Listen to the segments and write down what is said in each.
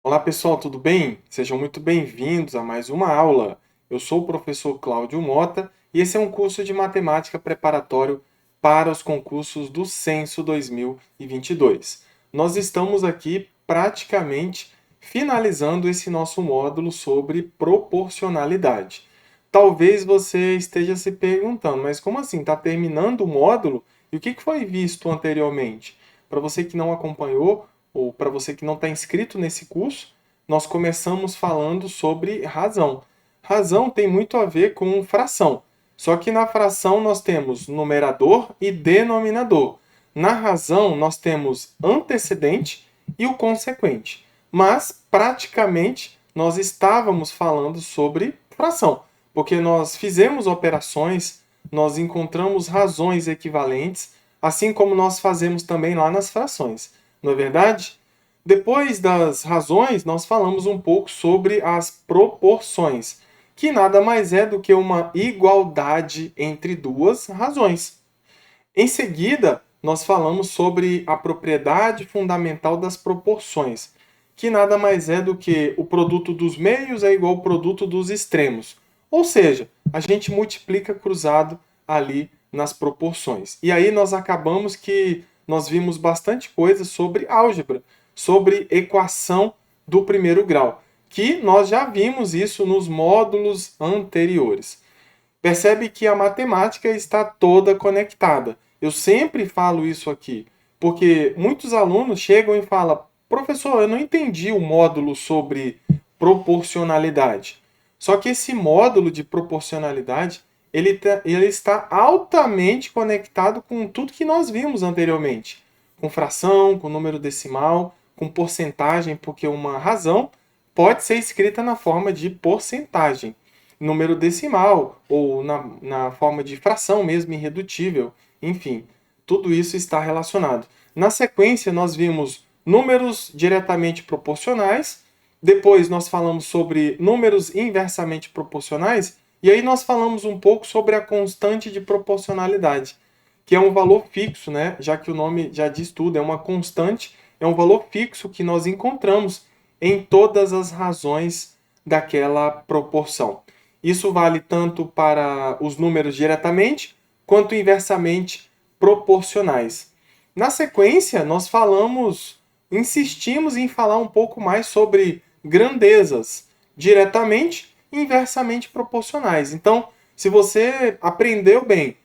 Olá pessoal, tudo bem? Sejam muito bem-vindos a mais uma aula. Eu sou o professor Cláudio Mota e esse é um curso de matemática preparatório para os concursos do Censo 2022. Nós estamos aqui praticamente finalizando esse nosso módulo sobre proporcionalidade. Talvez você esteja se perguntando, mas como assim? Está terminando o módulo? E o que foi visto anteriormente? Para você que não acompanhou, ou para você que não está inscrito nesse curso, nós começamos falando sobre razão. Razão tem muito a ver com fração. Só que na fração nós temos numerador e denominador. Na razão nós temos antecedente e o consequente. Mas praticamente nós estávamos falando sobre fração, porque nós fizemos operações, nós encontramos razões equivalentes, assim como nós fazemos também lá nas frações. Não é verdade? Depois das razões, nós falamos um pouco sobre as proporções, que nada mais é do que uma igualdade entre duas razões. Em seguida, nós falamos sobre a propriedade fundamental das proporções, que nada mais é do que o produto dos meios é igual ao produto dos extremos. Ou seja, a gente multiplica cruzado ali nas proporções. E aí nós acabamos que nós vimos bastante coisa sobre álgebra, sobre equação do primeiro grau, que nós já vimos isso nos módulos anteriores. Percebe que a matemática está toda conectada. Eu sempre falo isso aqui, porque muitos alunos chegam e falam: professor, eu não entendi o módulo sobre proporcionalidade. Só que esse módulo de proporcionalidade ele está altamente conectado com tudo que nós vimos anteriormente, com fração, com número decimal, com porcentagem, porque uma razão pode ser escrita na forma de porcentagem, número decimal ou na forma de fração mesmo, irredutível. Enfim, tudo isso está relacionado. Na sequência, nós vimos números diretamente proporcionais, depois nós falamos sobre números inversamente proporcionais, e aí nós falamos um pouco sobre a constante de proporcionalidade, que é um valor fixo, né? Já que o nome já diz tudo, é uma constante, é um valor fixo que nós encontramos em todas as razões daquela proporção. Isso vale tanto para os números diretamente quanto inversamente proporcionais. Na sequência, nós insistimos em falar um pouco mais sobre grandezas diretamente e inversamente proporcionais. Então, se você aprendeu bem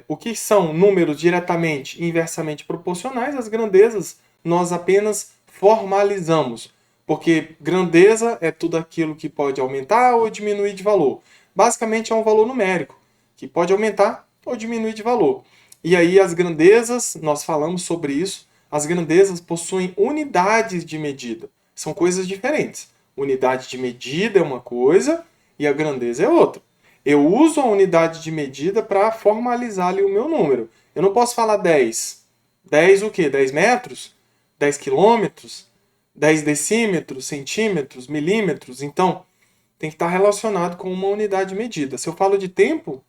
o que são números diretamente e inversamente proporcionais, as grandezas nós apenas formalizamos, porque grandeza é tudo aquilo que pode aumentar ou diminuir de valor. Basicamente é um valor numérico, que pode aumentar ou diminuir de valor. E aí as grandezas, nós falamos sobre isso, as grandezas possuem unidades de medida. São coisas diferentes. Unidade de medida é uma coisa e a grandeza é outra. Eu uso a unidade de medida para formalizar ali o meu número. Eu não posso falar 10. 10 o quê? 10 metros? 10 quilômetros? 10 decímetros, centímetros, milímetros? Então, tem que estar relacionado com uma unidade de medida. Se eu falo de tempo,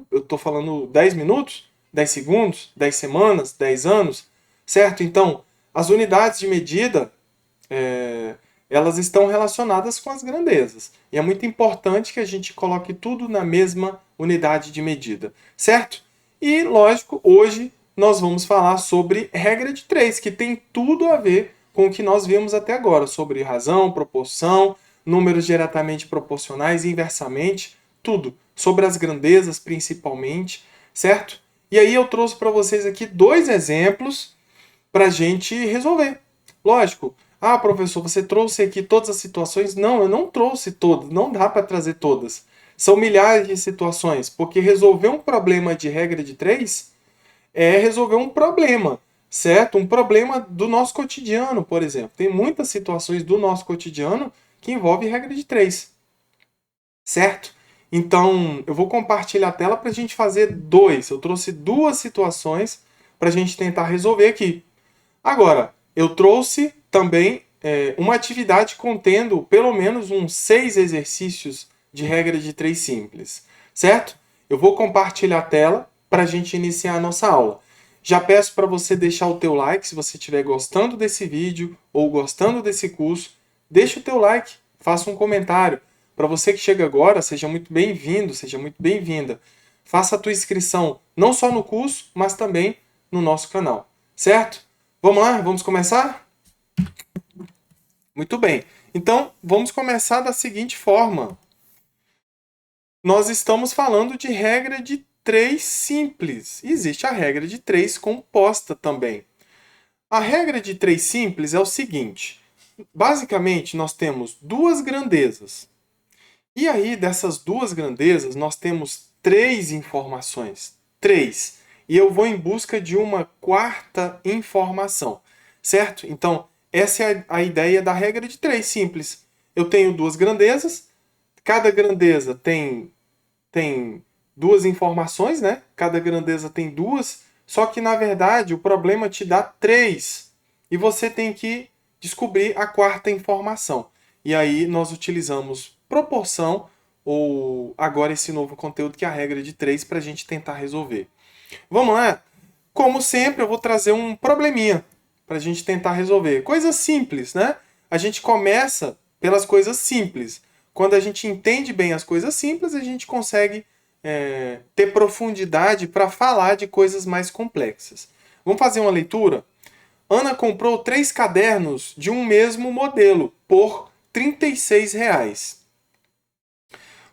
eu estou falando 10 minutos, 10 segundos, 10 semanas, 10 anos, certo? Então, as unidades de medida, elas estão relacionadas com as grandezas. E é muito importante que a gente coloque tudo na mesma unidade de medida, certo? E, lógico, hoje nós vamos falar sobre regra de 3, que tem tudo a ver com o que nós vimos até agora, sobre razão, proporção, números diretamente proporcionais, inversamente, tudo. Sobre as grandezas, principalmente, certo? E aí eu trouxe para vocês aqui dois exemplos para a gente resolver. Lógico, professor, você trouxe aqui todas as situações? Não, eu não trouxe todas, não dá para trazer todas. São milhares de situações, porque resolver um problema de regra de 3 é resolver um problema, certo? Um problema do nosso cotidiano, por exemplo. Tem muitas situações do nosso cotidiano que envolvem regra de 3, certo? Então, eu vou compartilhar a tela para a gente fazer dois. Eu trouxe duas situações para a gente tentar resolver aqui. Agora, eu trouxe também uma atividade contendo pelo menos uns 6 exercícios de regra de 3 simples, certo? Eu vou compartilhar a tela para a gente iniciar a nossa aula. Já peço para você deixar o teu like se você estiver gostando desse vídeo ou gostando desse curso. Deixa o teu like, faça um comentário. Para você que chega agora, seja muito bem-vindo, seja muito bem-vinda. Faça a tua inscrição não só no curso, mas também no nosso canal, certo? Vamos lá? Vamos começar? Muito bem. Então, vamos começar da seguinte forma. Nós estamos falando de regra de 3 simples. Existe a regra de 3 composta também. A regra de 3 simples é o seguinte. Basicamente, nós temos duas grandezas. E aí, dessas duas grandezas, nós temos 3 informações. 3. E eu vou em busca de uma quarta informação. Certo? Então, essa é a ideia da regra de 3 simples. Eu tenho duas grandezas. Cada grandeza tem duas informações, né? Cada grandeza tem duas. Só que, na verdade, o problema te dá 3. E você tem que descobrir a quarta informação. E aí nós utilizamos proporção ou agora esse novo conteúdo que é a regra de 3 para a gente tentar resolver. Vamos lá? Como sempre, eu vou trazer um probleminha para a gente tentar resolver. Coisas simples, né? A gente começa pelas coisas simples. Quando a gente entende bem as coisas simples, a gente consegue ter profundidade para falar de coisas mais complexas. Vamos fazer uma leitura? Ana comprou 3 cadernos de um mesmo modelo por R$ 36.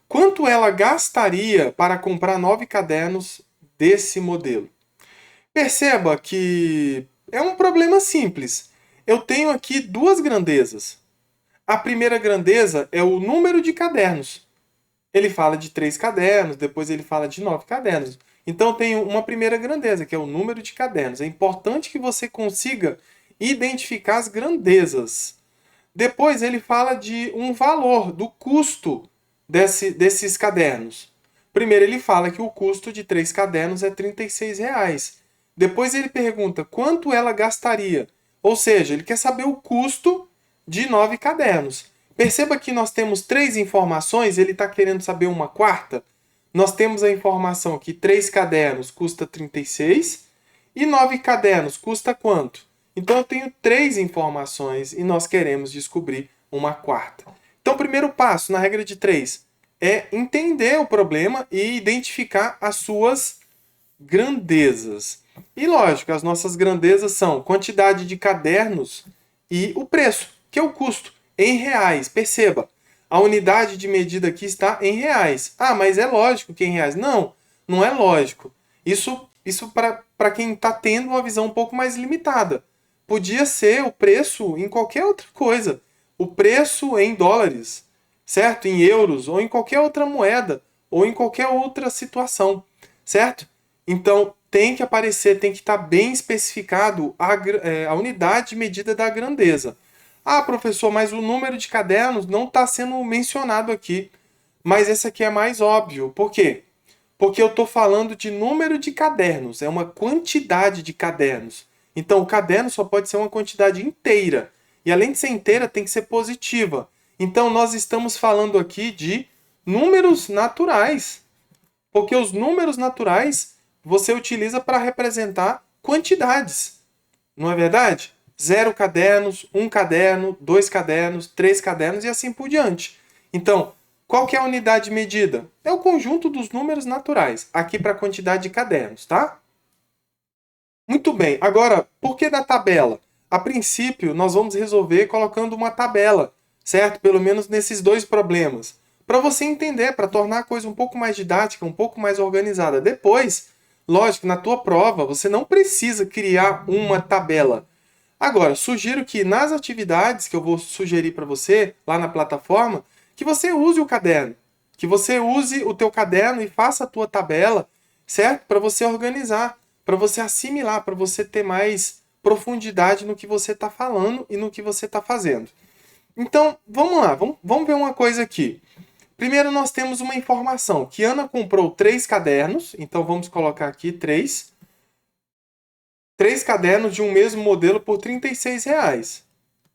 Quanto ela gastaria para comprar 9 cadernos desse modelo? Perceba que é um problema simples. Eu tenho aqui duas grandezas. A primeira grandeza é o número de cadernos. Ele fala de 3 cadernos, depois ele fala de 9 cadernos. Então eu tenho uma primeira grandeza, que é o número de cadernos. É importante que você consiga identificar as grandezas. Depois ele fala de um valor, do custo desses cadernos. Primeiro ele fala que o custo de 3 cadernos é R$ 36. Depois ele pergunta quanto ela gastaria. Ou seja, ele quer saber o custo de 9 cadernos. Perceba que nós temos 3 informações, ele está querendo saber uma quarta. Nós temos a informação que 3 cadernos custa 36 e 9 cadernos custa quanto? Então eu tenho 3 informações e nós queremos descobrir uma quarta. Então o primeiro passo na regra de 3 é entender o problema e identificar as suas grandezas. E lógico, as nossas grandezas são quantidade de cadernos e o preço, que é o custo, em reais. Perceba, a unidade de medida aqui está em reais. Ah, mas é lógico que é em reais. Não, não é lógico. Isso para quem está tendo uma visão um pouco mais limitada. Podia ser o preço em qualquer outra coisa. O preço em dólares, certo? Em euros, ou em qualquer outra moeda, ou em qualquer outra situação, certo? Então, tem que aparecer, tem que estar bem especificado a unidade de medida da grandeza. Ah, professor, mas o número de cadernos não está sendo mencionado aqui. Mas esse aqui é mais óbvio. Por quê? Porque eu estou falando de número de cadernos, é uma quantidade de cadernos. Então, o caderno só pode ser uma quantidade inteira. E além de ser inteira, tem que ser positiva. Então, nós estamos falando aqui de números naturais. Porque os números naturais você utiliza para representar quantidades. Não é verdade? 0 cadernos, 1 caderno, 2 cadernos, 3 cadernos e assim por diante. Então, qual que é a unidade de medida? É o conjunto dos números naturais, aqui para a quantidade de cadernos, tá? Muito bem. Agora, por que da tabela? A princípio, nós vamos resolver colocando uma tabela, certo? Pelo menos nesses dois problemas. Para você entender, para tornar a coisa um pouco mais didática, um pouco mais organizada. Depois, lógico, na tua prova, você não precisa criar uma tabela. Agora, sugiro que nas atividades que eu vou sugerir para você, lá na plataforma, que você use o caderno. Que você use o teu caderno e faça a tua tabela, certo? Para você organizar, para você assimilar, para você ter mais profundidade no que você está falando e no que você está fazendo. Então, vamos lá, vamos ver uma coisa aqui. Primeiro, nós temos uma informação, que Ana comprou 3 cadernos, então vamos colocar aqui 3 cadernos de um mesmo modelo por R$ 36.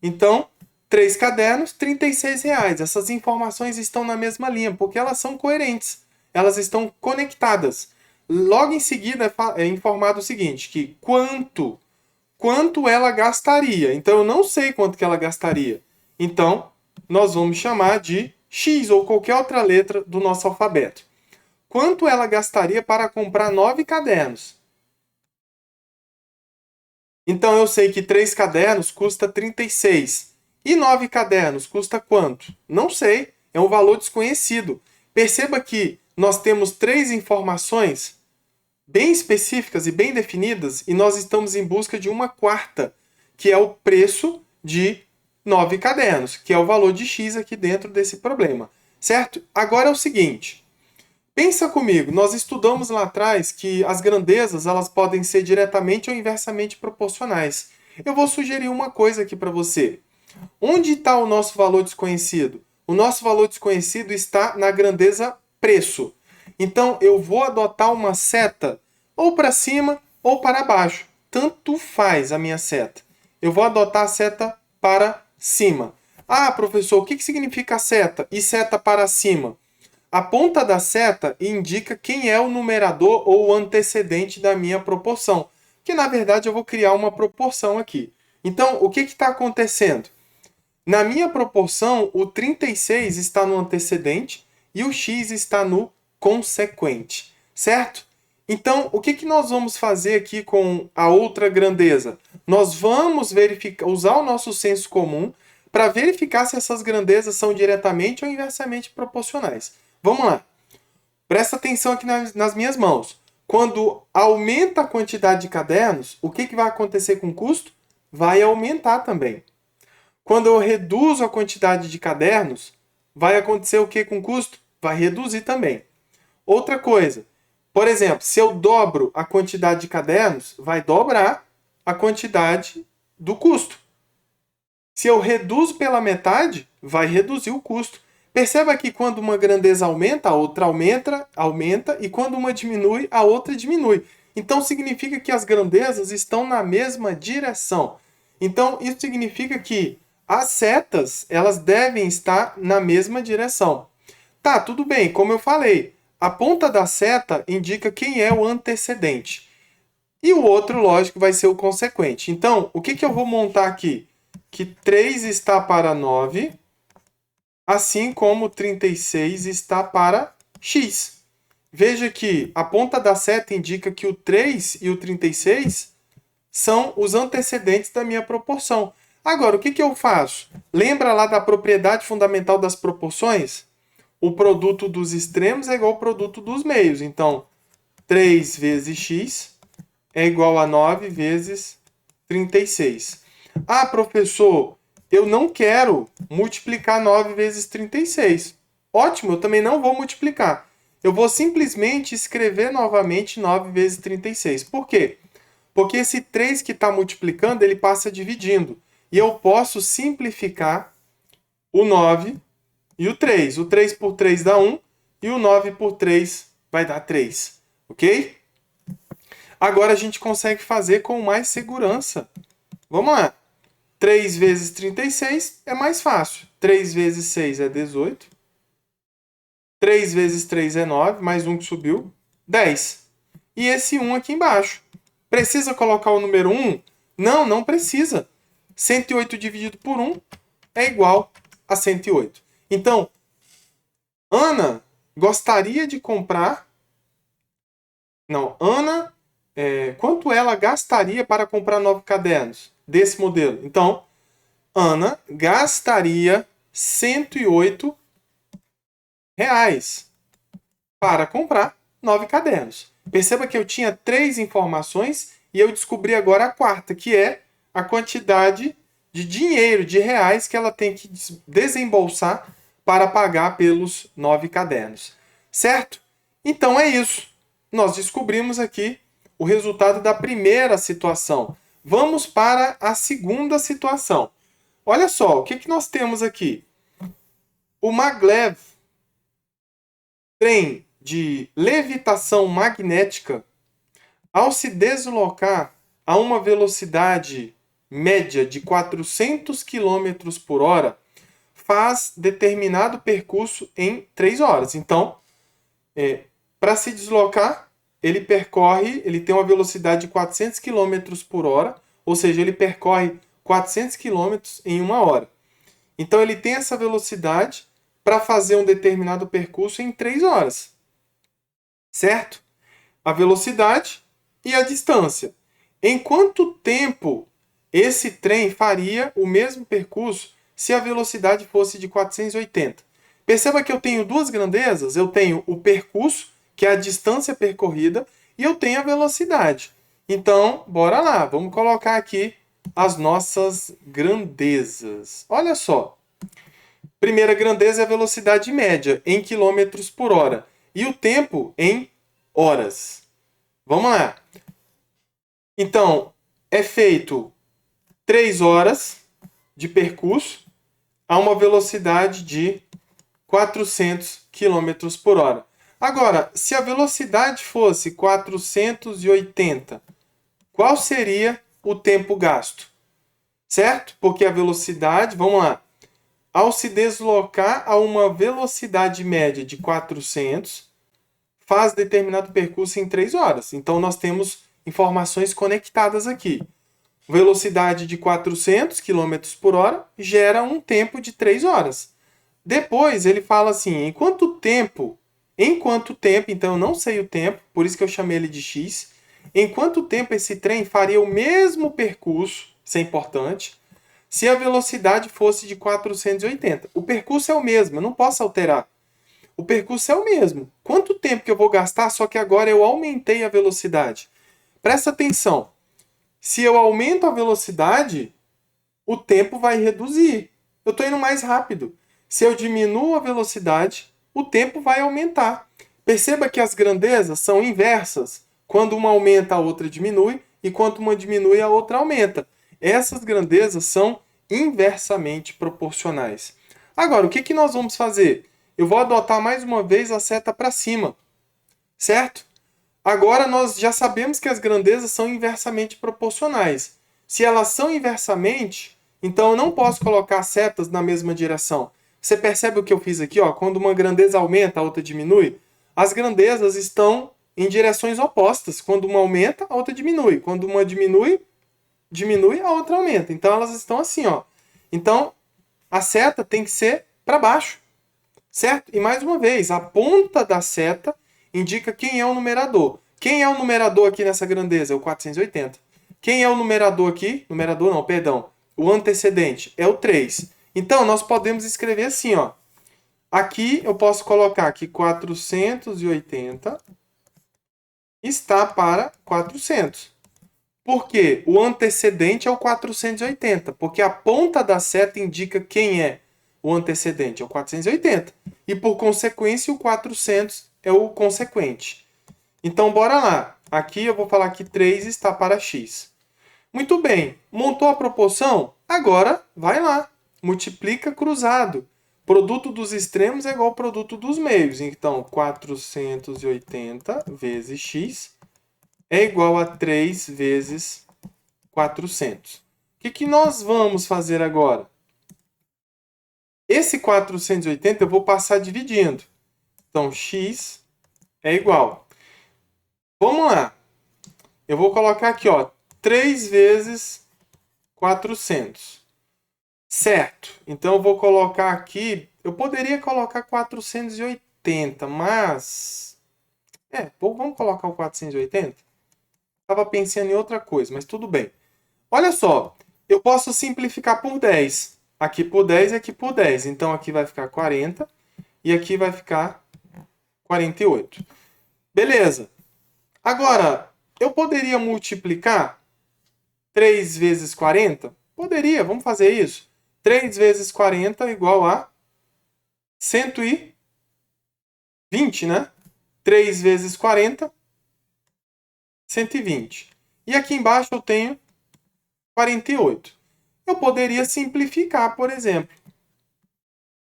Então, 3 cadernos, R$ 36. Essas informações estão na mesma linha, porque elas são coerentes. Elas estão conectadas. Logo em seguida é informado o seguinte, que quanto ela gastaria. Então, eu não sei quanto que ela gastaria. Então, nós vamos chamar de X ou qualquer outra letra do nosso alfabeto. Quanto ela gastaria para comprar 9 cadernos? Então, eu sei que 3 cadernos custa 36. E 9 cadernos custa quanto? Não sei. É um valor desconhecido. Perceba que nós temos 3 informações bem específicas e bem definidas, e nós estamos em busca de uma quarta, que é o preço de 9 cadernos, que é o valor de X aqui dentro desse problema, certo? Agora é o seguinte, pensa comigo, nós estudamos lá atrás que as grandezas elas podem ser diretamente ou inversamente proporcionais. Eu vou sugerir uma coisa aqui para você. Onde está o nosso valor desconhecido? O nosso valor desconhecido está na grandeza preço. Então, eu vou adotar uma seta ou para cima ou para baixo. Tanto faz a minha seta. Eu vou adotar a seta para cima. Ah, professor, o que significa seta? E seta para cima? A ponta da seta indica quem é o numerador ou o antecedente da minha proporção. Que, na verdade, eu vou criar uma proporção aqui. Então, o que está acontecendo? Na minha proporção, o 36 está no antecedente e o x está no consequente, certo? Então, o que nós vamos fazer aqui com a outra grandeza? Nós vamos usar o nosso senso comum para verificar se essas grandezas são diretamente ou inversamente proporcionais. Vamos lá. Presta atenção aqui nas minhas mãos. Quando aumenta a quantidade de cadernos, o que vai acontecer com o custo? Vai aumentar também. Quando eu reduzo a quantidade de cadernos, vai acontecer o que com o custo? Vai reduzir também. Outra coisa, por exemplo, se eu dobro a quantidade de cadernos, vai dobrar a quantidade do custo. Se eu reduzo pela metade, vai reduzir o custo. Perceba que quando uma grandeza aumenta, a outra aumenta, e quando uma diminui, a outra diminui. Então significa que as grandezas estão na mesma direção. Então isso significa que as setas, elas devem estar na mesma direção. Tá, tudo bem, como eu falei, a ponta da seta indica quem é o antecedente. E o outro, lógico, vai ser o consequente. Então, o que eu vou montar aqui? Que 3 está para 9, assim como 36 está para x. Veja que a ponta da seta indica que o 3 e o 36 são os antecedentes da minha proporção. Agora, o que eu faço? Lembra lá da propriedade fundamental das proporções? O produto dos extremos é igual ao produto dos meios. Então, 3 vezes x é igual a 9 vezes 36. Ah, professor, eu não quero multiplicar 9 vezes 36. Ótimo, eu também não vou multiplicar. Eu vou simplesmente escrever novamente 9 vezes 36. Por quê? Porque esse 3 que está multiplicando, ele passa dividindo. E eu posso simplificar o 9 e o 3. O 3 por 3 dá 1 e o 9 por 3 vai dar 3. Ok? Agora a gente consegue fazer com mais segurança. Vamos lá. 3 vezes 36 é mais fácil. 3 vezes 6 é 18. 3 vezes 3 é 9, mais um que subiu, 10. E esse 1 aqui embaixo. Precisa colocar o número 1? Não, não precisa. 108 dividido por 1 é igual a 108. Então, Ana gostaria de comprar... Não, Ana... quanto ela gastaria para comprar 9 cadernos desse modelo? Então, Ana gastaria 108 reais para comprar 9 cadernos. Perceba que eu tinha 3 informações e eu descobri agora a quarta, que é a quantidade de dinheiro, de reais, que ela tem que desembolsar para pagar pelos 9 cadernos. Certo? Então é isso. Nós descobrimos aqui o resultado da primeira situação. Vamos para a segunda situação. Olha só, o que nós temos aqui? O maglev, trem de levitação magnética, ao se deslocar a uma velocidade média de 400 km por hora, faz determinado percurso em 3 horas. Então, para se deslocar ele tem uma velocidade de 400 km por hora, ou seja, ele percorre 400 km em uma hora. Então, ele tem essa velocidade para fazer um determinado percurso em 3 horas. Certo? A velocidade e a distância. Em quanto tempo esse trem faria o mesmo percurso se a velocidade fosse de 480? Perceba que eu tenho duas grandezas. Eu tenho o percurso, que é a distância percorrida, e eu tenho a velocidade. Então, bora lá. Vamos colocar aqui as nossas grandezas. Olha só. Primeira grandeza é a velocidade média, em quilômetros por hora. E o tempo em horas. Vamos lá. Então, é feito 3 horas de percurso a uma velocidade de 400 km por hora. Agora, se a velocidade fosse 480, qual seria o tempo gasto? Certo? Porque a velocidade, vamos lá, ao se deslocar a uma velocidade média de 400, faz determinado percurso em 3 horas. Então, nós temos informações conectadas aqui. Velocidade de 400 km por hora gera um tempo de 3 horas. Depois, ele fala assim, em quanto tempo, então eu não sei o tempo, por isso que eu chamei ele de X, em quanto tempo esse trem faria o mesmo percurso, isso é importante, se a velocidade fosse de 480. O percurso é o mesmo, eu não posso alterar. O percurso é o mesmo. Quanto tempo que eu vou gastar, só que agora eu aumentei a velocidade? Presta atenção. Se eu aumento a velocidade, o tempo vai reduzir. Eu estou indo mais rápido. Se eu diminuo a velocidade, o tempo vai aumentar. Perceba que as grandezas são inversas. Quando uma aumenta, a outra diminui, e quando uma diminui, a outra aumenta. Essas grandezas são inversamente proporcionais. Agora, o que nós vamos fazer? Eu vou adotar mais uma vez a seta para cima, certo? Agora nós já sabemos que as grandezas são inversamente proporcionais. Se elas são inversamente, então eu não posso colocar setas na mesma direção. Você percebe o que eu fiz aqui? Ó? Quando uma grandeza aumenta, a outra diminui. As grandezas estão em direções opostas. Quando uma aumenta, a outra diminui. Quando uma diminui, a outra aumenta. Então elas estão assim, ó. Então a seta tem que ser para baixo. Certo? E mais uma vez, a ponta da seta indica quem é o numerador. Quem é o numerador aqui nessa grandeza? É o 480. Quem é o numerador aqui? Numerador não, perdão. O antecedente é o 3. Então, nós podemos escrever assim, ó. Aqui eu posso colocar que 480 está para 400. Por quê? O antecedente é o 480, porque a ponta da seta indica quem é o antecedente, é o 480. E, por consequência, o 400 é o consequente. Então, bora lá. Aqui eu vou falar que 3 está para x. Muito bem. Montou a proporção? Agora, vai lá. Multiplica cruzado. Produto dos extremos é igual ao produto dos meios. Então, 480 vezes x é igual a 3 vezes 400. O que nós vamos fazer agora? Esse 480 eu vou passar dividindo. Então, x é igual. Vamos lá. Eu vou colocar aqui, ó, 3 vezes 400. Certo. Então, eu vou colocar aqui... Eu poderia colocar 480, mas... vamos colocar o 480? Estava pensando em outra coisa, mas tudo bem. Olha só, eu posso simplificar por 10. Aqui por 10 e aqui por 10. Então, aqui vai ficar 40 e aqui vai ficar 48. Beleza. Agora, eu poderia multiplicar 3 vezes 40? Poderia, vamos fazer isso. 3 vezes 40 é igual a 120, né? 3 vezes 40, 120. E aqui embaixo eu tenho 48. Eu poderia simplificar, por exemplo.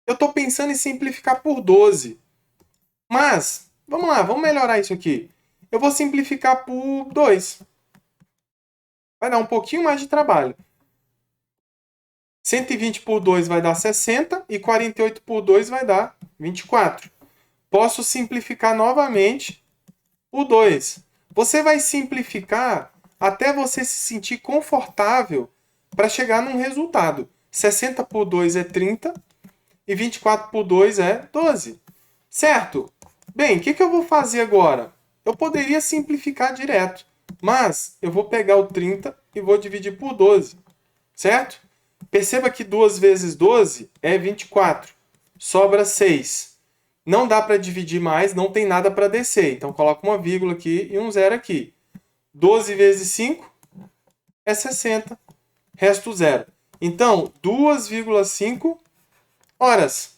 Eu estou pensando em simplificar por 12. Mas, vamos lá, vamos melhorar isso aqui. Eu vou simplificar por 2. Vai dar um pouquinho mais de trabalho. 120 por 2 vai dar 60 e 48 por 2 vai dar 24. Posso simplificar novamente por 2. Você vai simplificar até você se sentir confortável para chegar num resultado. 60 por 2 é 30 e 24 por 2 é 12. Certo? Bem, o que eu vou fazer agora? Eu poderia simplificar direto, mas eu vou pegar o 30 e vou dividir por 12. Certo? Perceba que 2 vezes 12 é 24. Sobra 6. Não dá para dividir mais, não tem nada para descer. Então, coloca uma vírgula aqui e um zero aqui. 12 vezes 5 é 60. Resto zero. Então, 2,5 horas.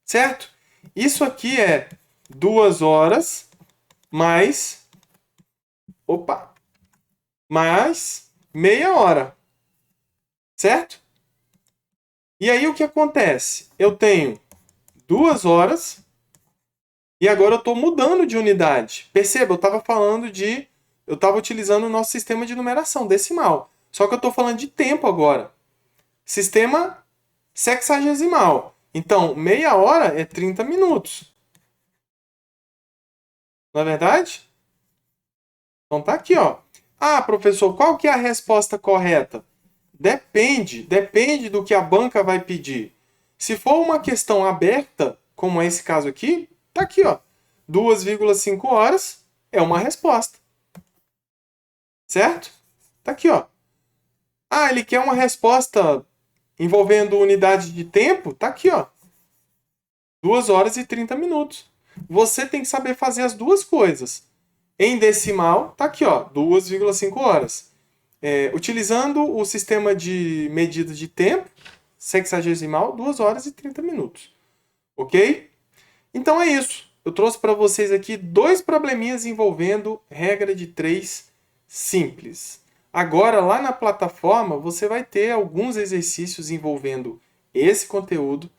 Certo? Isso aqui é 2 horas mais... Opa! Mais meia hora. Certo? E aí o que acontece? Eu tenho 2 horas e agora eu estou mudando de unidade. Perceba, eu estava utilizando o nosso sistema de numeração decimal. Só que eu estou falando de tempo agora. Sistema sexagesimal. Então, meia hora é 30 minutos. Não é verdade? Então tá aqui, ó. Ah, professor, qual que é a resposta correta? Depende do que a banca vai pedir. Se for uma questão aberta, como é esse caso aqui, tá aqui, ó. 2,5 horas é uma resposta. Certo? Tá aqui, ó. Ah, ele quer uma resposta envolvendo unidade de tempo? Tá aqui, ó. 2 horas e 30 minutos. Você tem que saber fazer as duas coisas. Em decimal, tá aqui, ó, 2,5 horas. Utilizando o sistema de medida de tempo, sexagesimal, 2 horas e 30 minutos. Ok? Então é isso. Eu trouxe para vocês aqui 2 probleminhas envolvendo regra de 3 simples. Agora, lá na plataforma, você vai ter alguns exercícios envolvendo esse conteúdo.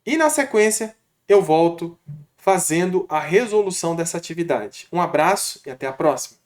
E na sequência, eu volto fazendo a resolução dessa atividade. Um abraço e até a próxima!